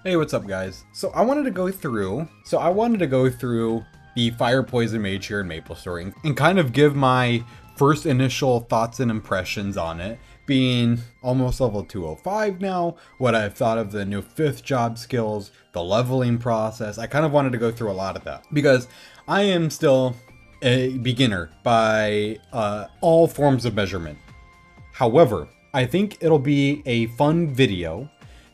Hey, what's up guys? So I wanted to go through the Fire Poison Mage here in MapleStory and kind of give my first initial thoughts and impressions on it, being almost level 205 now, what I've thought of the new 5th job skills, the leveling process. I kind of wanted to go through a lot of that because I am still a beginner by all forms of measurement. However, I think it'll be a fun video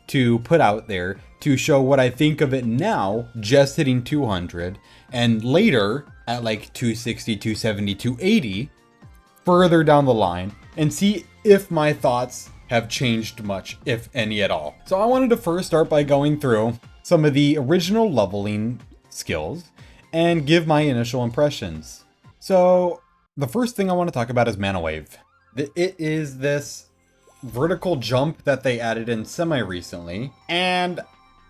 to put out there to show what I think of it now, just hitting 200, and later at like 260, 270, 280, further down the line, and see if my thoughts have changed much, if any at all. So I wanted to first start by going through some of the original leveling skills and give my initial impressions. So the first thing I want to talk about is Mana Wave. It is this vertical jump that they added in semi-recently, and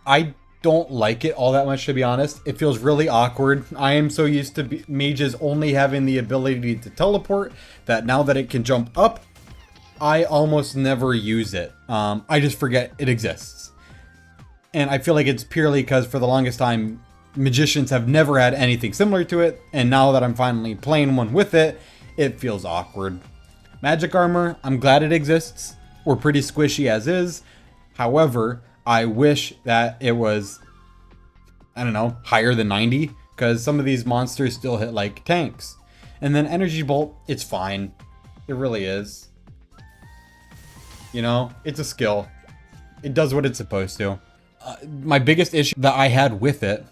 I don't like it all that much, to be honest. It feels really awkward. I am so used to mages only having the ability to teleport that now that it can jump up, I almost never use it. I just forget it exists. And I feel like it's purely because for the longest time, magicians have never had anything similar to it, and now that I'm finally playing one with it, it feels awkward. Magic armor, I'm glad it exists. We're pretty squishy as is. However, I wish that it was, I don't know, higher than 90, because some of these monsters still hit like tanks. And then Energy Bolt, it's fine. It really is. You know, it's a skill. It does what it's supposed to. My biggest issue that I had with it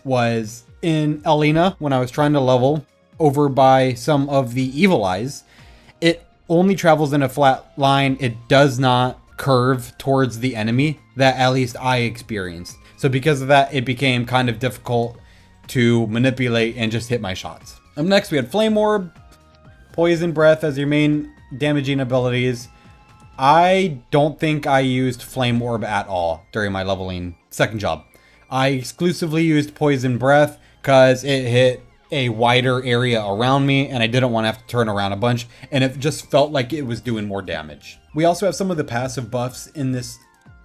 was in Elena, when I was trying to level over by some of the Evil Eyes, it only travels in a flat line. It does not curve towards the enemy, that at least I experienced. So because of that, it became kind of difficult to manipulate and just hit my shots. Up next, we had Flame Orb, Poison Breath as your main damaging abilities. I don't think I used Flame Orb at all during my leveling second job. I exclusively used Poison Breath because it hit a wider area around me and I didn't want to have to turn around a bunch, and it just felt like it was doing more damage. We also have some of the passive buffs in this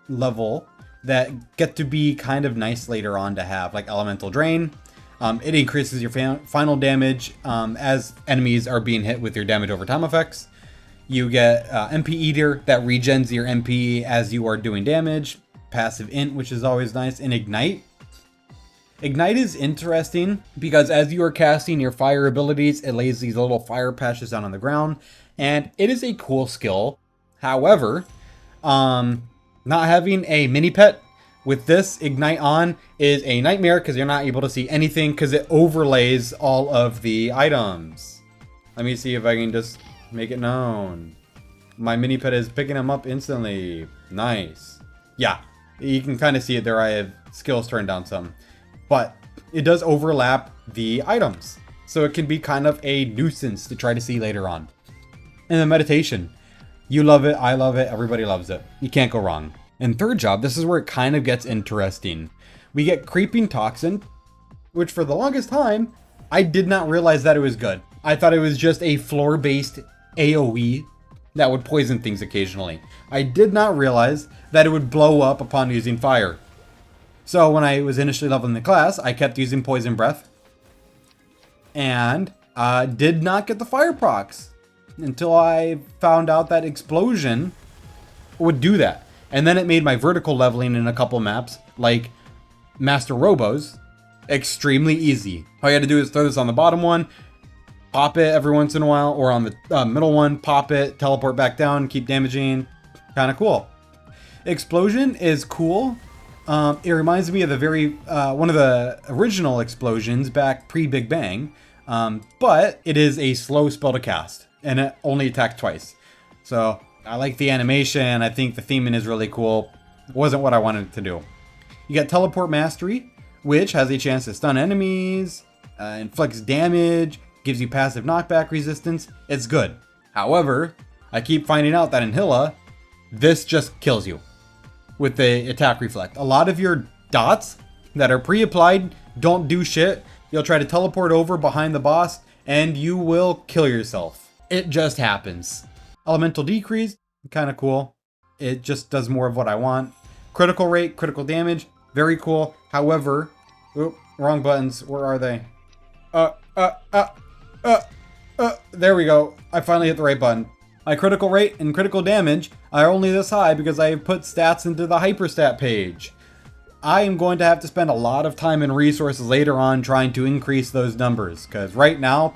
level that get to be kind of nice later on to have, like Elemental Drain. It increases your final damage as enemies are being hit with your damage over time effects. You get MP Eater that regens your MP as you are doing damage. Passive Int, which is always nice. And Ignite. Ignite is interesting because as you are casting your fire abilities, it lays these little fire patches down on the ground, and it is a cool skill. However, not having a mini pet with this Ignite on is a nightmare because you're not able to see anything because it overlays all of the items. Let me see if I can just make it known. My mini pet is picking them up instantly. Nice. Yeah, you can kind of see it there. I have skills turned down some. But it does overlap the items, so it can be kind of a nuisance to try to see later on. And then meditation. You love it, I love it, everybody loves it. You can't go wrong. And third job, this is where it kind of gets interesting. We get Creeping Toxin, which for the longest time, I did not realize that it was good. I thought it was just a floor-based AoE that would poison things occasionally. I did not realize that it would blow up upon using fire. So when I was initially leveling the class, I kept using Poison Breath and did not get the fire procs until I found out that Explosion would do that. And then it made my vertical leveling in a couple maps, like Master Robos, extremely easy. All you had to do is throw this on the bottom one, pop it every once in a while, or on the middle one, pop it, teleport back down, keep damaging. Kind of cool. Explosion is cool. It reminds me of the one of the original explosions back pre-Big Bang, but it is a slow spell to cast, and it only attacks twice. So I like the animation. I think the theming is really cool. It wasn't what I wanted it to do. You got Teleport Mastery, which has a chance to stun enemies, inflicts damage, gives you passive knockback resistance. It's good. However, I keep finding out that in Hilla, this just kills you with the attack reflect. A lot of your dots that are pre-applied don't do shit. You'll try to teleport over behind the boss and you will kill yourself. It just happens. Elemental Decrease, kind of cool. It just does more of what I want. Critical rate, critical damage, Very cool. However, oop, wrong buttons. Where are they? There we go. I finally hit the right button. My critical rate and critical damage are only this high because I have put stats into the hyperstat page. I am going to have to spend a lot of time and resources later on trying to increase those numbers, because right now,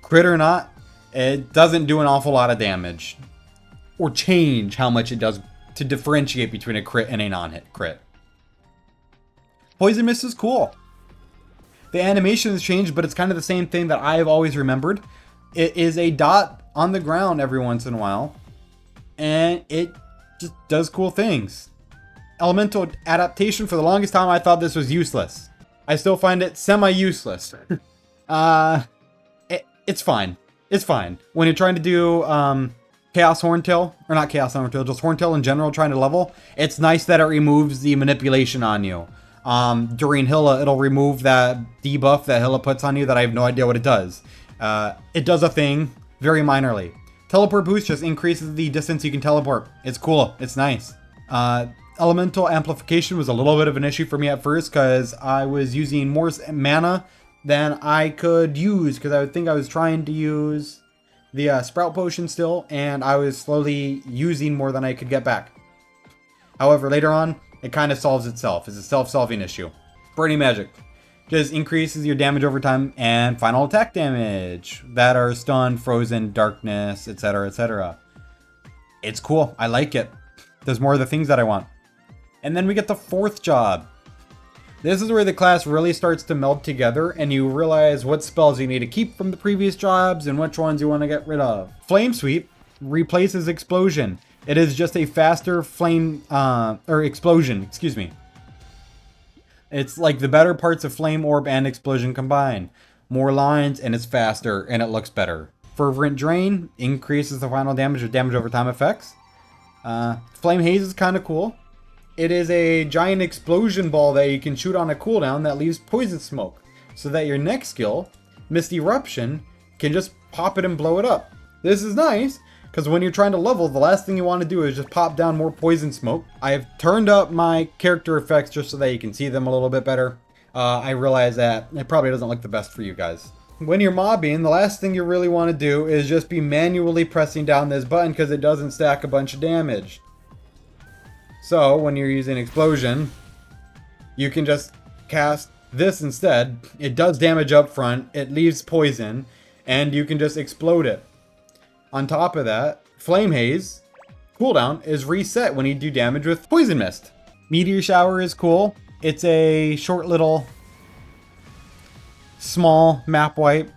crit or not, it doesn't do an awful lot of damage. Or change how much it does to differentiate between a crit and a non-hit crit. Poison Mist is cool. The animation has changed, but it's kind of the same thing that I've always remembered. It is a dot on the ground every once in a while, and it just does cool things. Elemental adaptation, for the longest time I thought this was useless. I still find it semi-useless. It's fine. It's fine. When you're trying to do Chaos Horntail, or not Chaos Horntail, just Horntail in general, trying to level, it's nice that it removes the manipulation on you. During Hilla, it'll remove that debuff that Hilla puts on you that I have no idea what it does. It does a thing, very minorly. Teleport boost just increases the distance you can teleport. It's cool. It's nice. Elemental amplification was a little bit of an issue for me at first because I was using more mana than I could use, because I would think I was trying to use the Sprout Potion still, and I was slowly using more than I could get back. However, later on, it kind of solves itself. It's a self-solving issue. Burning Magic just increases your damage over time and final attack damage that are stun, frozen, darkness, etc., etc. It's cool. I like it. Does more of the things that I want. And then we get the fourth job. This is where the class really starts to meld together and you realize what spells you need to keep from the previous jobs and which ones you want to get rid of. Flame Sweep replaces Explosion. It is just a faster flame, or explosion, excuse me. It's like the better parts of Flame Orb and Explosion combined. More lines and it's faster and it looks better. Fervent Drain increases the final damage with damage over time effects. Flame Haze is kind of cool. It is a giant explosion ball that you can shoot on a cooldown that leaves poison smoke, so that your next skill, Mist Eruption, can just pop it and blow it up. This is nice, because when you're trying to level, the last thing you want to do is just pop down more poison smoke. I have turned up my character effects just so that you can see them a little bit better. I realize that it probably doesn't look the best for you guys. When you're mobbing, the last thing you really want to do is just be manually pressing down this button because it doesn't stack a bunch of damage. So when you're using Explosion, you can just cast this instead. It does damage up front, it leaves poison, and you can just explode it. On top of that, Flame Haze cooldown is reset when you do damage with Poison Mist. Meteor Shower is cool. It's a short little small map wipe.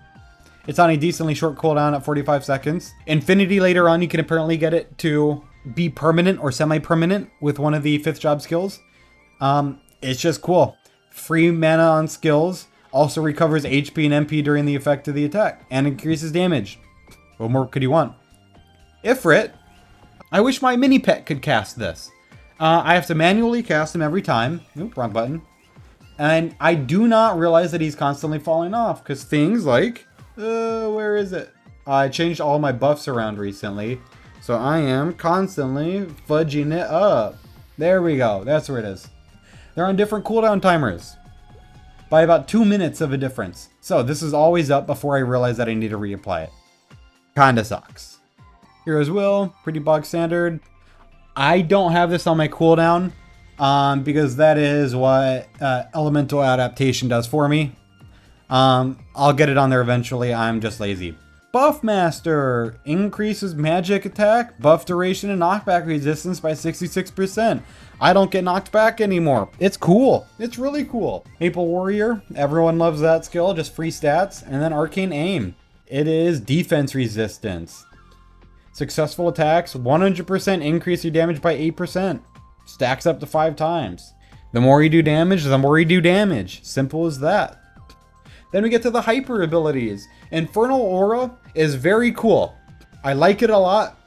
It's on a decently short cooldown at 45 seconds. Infinity later on, you can apparently get it to be permanent or semi-permanent with one of the 5th job skills. It's just cool. Free mana on skills, also recovers HP and MP during the effect of the attack, and increases damage. What more could you want? Ifrit, I wish my mini pet could cast this. I have to manually cast him every time. Oop, wrong button. And I do not realize that he's constantly falling off, because things like, where is it? I changed all my buffs around recently. So I am constantly fudging it up. There we go. That's where it is. They're on different cooldown timers. By about 2 minutes of a difference. So this is always up before I realize that I need to reapply it. Kinda sucks. Hero's Will. Pretty bog standard. I don't have this on my cooldown. Because that is what Elemental Adaptation does for me. I'll get it on there eventually. I'm just lazy. Buffmaster increases magic attack, buff duration, and knockback resistance by 66%. I don't get knocked back anymore. It's cool. It's really cool. Maple Warrior, everyone loves that skill, just free stats. And then Arcane Aim. It is defense resistance. Successful attacks, 100% increase your damage by 8%. Stacks up to 5 times. The more you do damage, the more you do damage. Simple as that. Then we get to the hyper abilities. Infernal Aura is very cool. I like it a lot.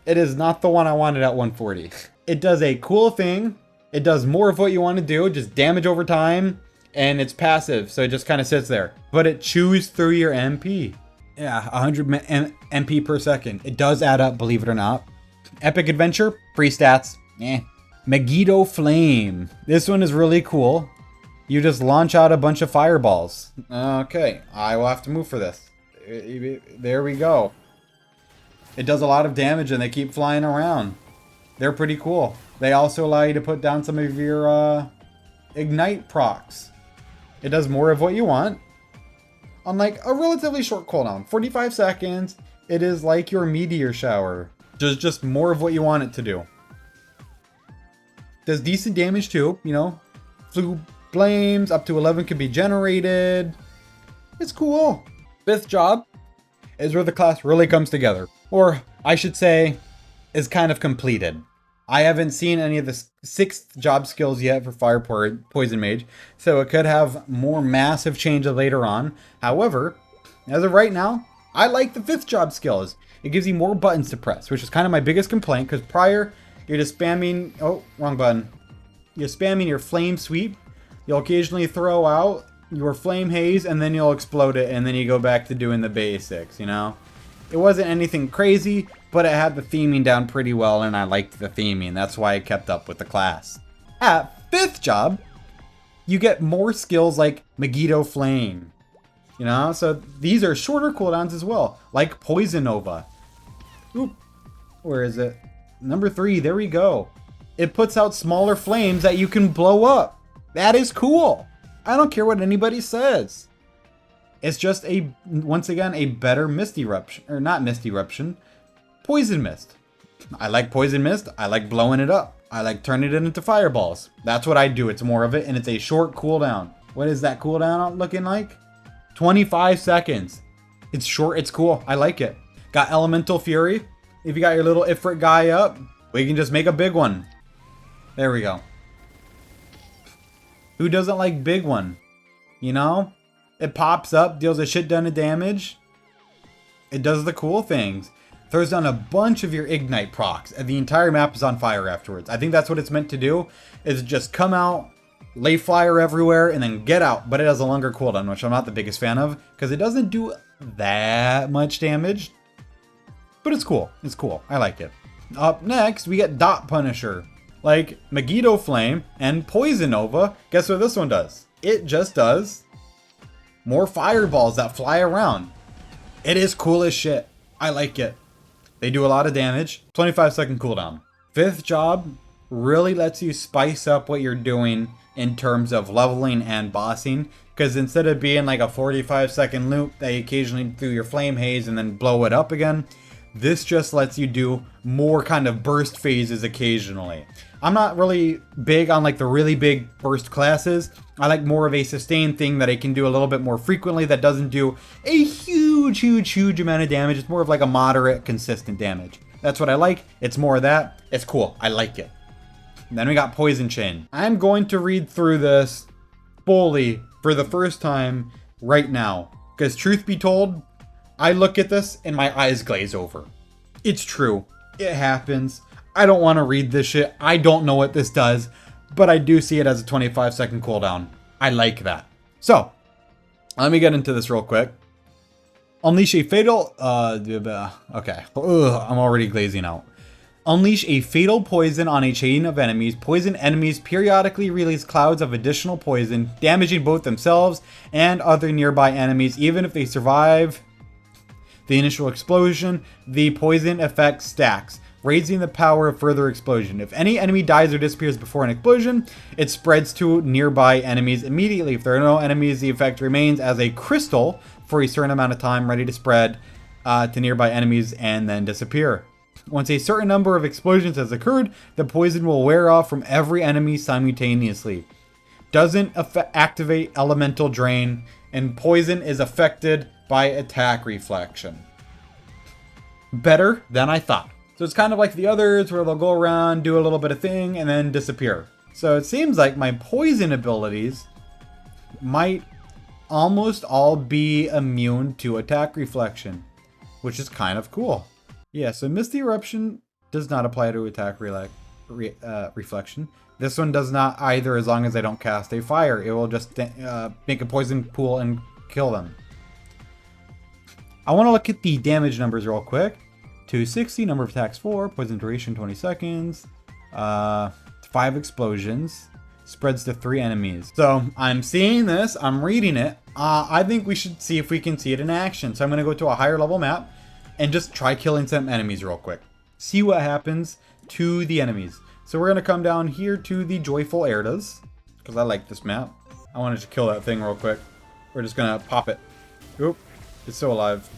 It is not the one I wanted at 140. It does a cool thing. It does more of what you want to do, just damage over time, and it's passive, so it just kind of sits there. But it chews through your MP. Yeah, 100 MP per second. It does add up, believe it or not. Epic Adventure, free stats. Megiddo Flame. This one is really cool. You just launch out a bunch of fireballs. Okay, I will have to move for this. There we go. It does a lot of damage and they keep flying around. They're pretty cool. They also allow you to put down some of your ignite procs. It does more of what you want. On like a relatively short cooldown, 45 seconds, it is like your meteor shower. Just more of what you want it to do. Does decent damage too, you know. Flames, up to 11 can be generated. It's cool. Fifth job is where the class really comes together. Or I should say, is kind of completed. I haven't seen any of the sixth job skills yet for Fire Poison Mage, so it could have more massive changes later on. However, as of right now, I like the fifth job skills. It gives you more buttons to press, which is kind of my biggest complaint, because prior, you're just spamming, oh, wrong button. You're spamming your flame sweep. You'll occasionally throw out your flame haze, and then you'll explode it, and then you go back to doing the basics, you know? It wasn't anything crazy, but it had the theming down pretty well, and I liked the theming. That's why I kept up with the class. At fifth job, you get more skills like Megiddo Flame. You know, so these are shorter cooldowns as well, like Poison Nova. Oop, where is it? Number 3, there we go. It puts out smaller flames that you can blow up. That is cool. I don't care what anybody says. It's just once again, a better Mist Eruption, or not Mist Eruption, Poison Mist. I like Poison Mist. I like blowing it up. I like turning it into fireballs. That's what I do. It's more of it, and it's a short cooldown. What is that cooldown looking like? 25 seconds. It's short. It's cool. I like it. Got Elemental Fury. If you got your little Ifrit guy up, we can just make a big one. There we go. Who doesn't like big one? You know? It pops up, deals a shit ton of damage. It does the cool things. Throws down a bunch of your ignite procs, and the entire map is on fire afterwards. I think that's what it's meant to do, is just come out, lay fire everywhere, and then get out. But it has a longer cooldown, which I'm not the biggest fan of, because it doesn't do that much damage. But it's cool. It's cool. I like it. Up next, we get Dot Punisher. Like Megiddo Flame and Poison Nova. Guess what this one does? It just does more fireballs that fly around. It is cool as shit. I like it. They do a lot of damage. 25-second cooldown. Fifth job really lets you spice up what you're doing in terms of leveling and bossing. Because instead of being like a 45-second loop, they occasionally do your flame haze and then blow it up again. This just lets you do more kind of burst phases occasionally. I'm not really big on like the really big burst classes. I like more of a sustained thing that I can do a little bit more frequently that doesn't do a huge amount of damage. It's more of like a moderate, consistent damage. That's what I like. It's more of that. It's cool. I like it. And then we got Poison Chain. I'm going to read through this fully for the first time right now. Because truth be told, I look at this and my eyes glaze over. It's true. It happens. I don't want to read this shit. I don't know what this does, but I do see it as a 25-second cooldown. I like that. So, let me get into this real quick. Unleash a fatal... okay. Ugh, I'm already glazing out. Unleash a fatal poison on a chain of enemies. Poison enemies periodically release clouds of additional poison, damaging both themselves and other nearby enemies, even if they survive the initial explosion. The poison effect stacks, raising the power of further explosion. If any enemy dies or disappears before an explosion, it spreads to nearby enemies immediately. If there are no enemies, the effect remains as a crystal for a certain amount of time, ready to spread to nearby enemies and then disappear. Once a certain number of explosions has occurred, the poison will wear off from every enemy simultaneously. Doesn't activate elemental drain, and poison is affected by attack reflection. Better than I thought. So it's kind of like the others where they'll go around, do a little bit of thing, and then disappear. So it seems like my poison abilities might almost all be immune to attack reflection, which is kind of cool. Yeah, so Misty Eruption does not apply to attack reflection. This one does not either, as long as I don't cast a fire. It will just make a poison pool and kill them. I want to look at the damage numbers real quick. 260, number of attacks 4, poison duration 20 seconds. 5 explosions. Spreads to 3 enemies. So I'm seeing this, I'm reading it. I think we should see if we can see it in action. So I'm gonna go to a higher level map and just try killing some enemies real quick. See what happens to the enemies. So we're gonna come down here to the Joyful Areas, because I like this map. I wanted to kill that thing real quick. We're just gonna pop it. Oop, it's still alive.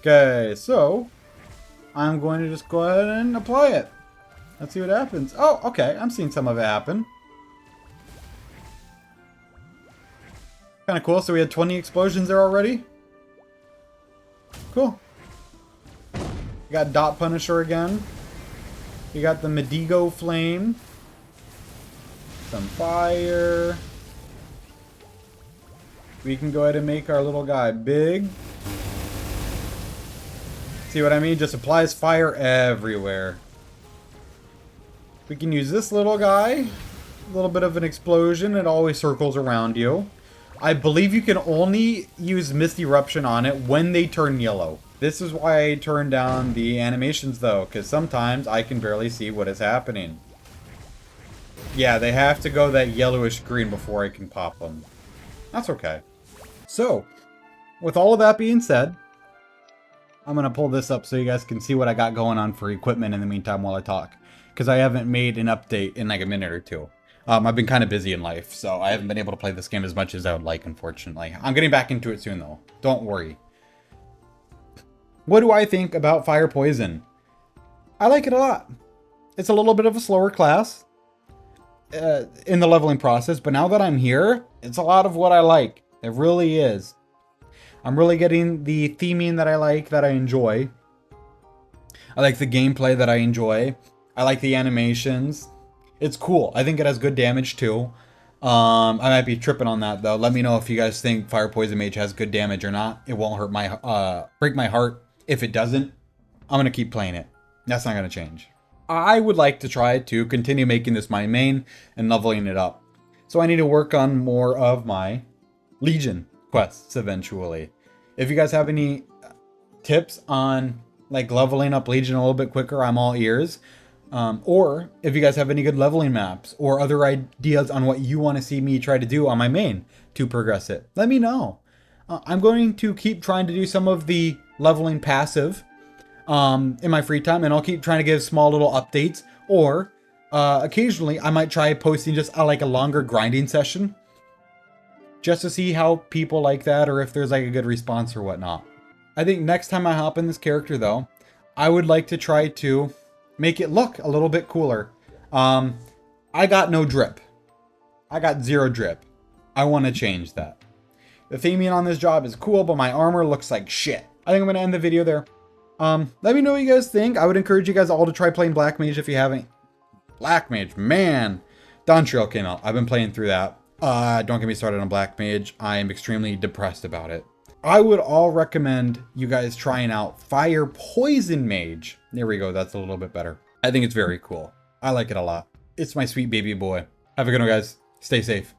Okay, so I'm going to just go ahead and apply it. Let's see what happens. Oh, okay. I'm seeing some of it happen. Kind of cool. So we had 20 explosions there already. Cool. You got Dot Punisher again. You got the Medigo Flame. Some fire. We can go ahead and make our little guy big. See what I mean? Just applies fire everywhere. We can use this little guy. A little bit of an explosion. It always circles around you. I believe you can only use Mist Eruption on it when they turn yellow. This is why I turn down the animations though, because sometimes I can barely see what is happening. Yeah, they have to go that yellowish green before I can pop them. That's okay. So, with all of that being said, I'm going to pull this up so you guys can see what I got going on for equipment in the meantime while I talk. Because I haven't made an update in like a minute or two. I've been kind of busy in life, so I haven't been able to play this game as much as I would like, unfortunately. I'm getting back into it soon, though. Don't worry. What do I think about Fire Poison? I like it a lot. It's a little bit of a slower class in the leveling process, but now that I'm here, it's a lot of what I like. It really is. I'm really getting the theming that I like, that I enjoy. I like the gameplay that I enjoy. I like the animations. It's cool. I think it has good damage too. I might be tripping on that though. Let me know if you guys think Fire Poison Mage has good damage or not. It won't hurt my break my heart if it doesn't. I'm gonna keep playing it. That's not gonna change. I would like to try to continue making this my main and leveling it up. So I need to work on more of my Legion quests eventually. If you guys have any tips on like leveling up Legion a little bit quicker, I'm all ears. Or if you guys have any good leveling maps or other ideas on what you want to see me try to do on my main to progress it, let me know. I'm going to keep trying to do some of the leveling passive in my free time, and I'll keep trying to give small little updates, or occasionally I might try posting just like a longer grinding session just to see how people like that, or if there's like a good response or whatnot. I think next time I hop in this character though, I would like to try to make it look a little bit cooler. I got no drip. I got 0 drip. I want to change that. The theming on this job is cool, but my armor looks like shit. I think I'm going to end the video there. Let me know what you guys think. I would encourage you guys all to try playing Black Mage if you haven't. Black Mage, man. Dawn Trail came out. I've been playing through that. Don't get me started on Black Mage. I am extremely depressed about it. I would all recommend you guys trying out Fire Poison Mage. There we go. That's a little bit better. I think it's very cool. I like it a lot. It's my sweet baby boy. Have a good one, guys. Stay safe.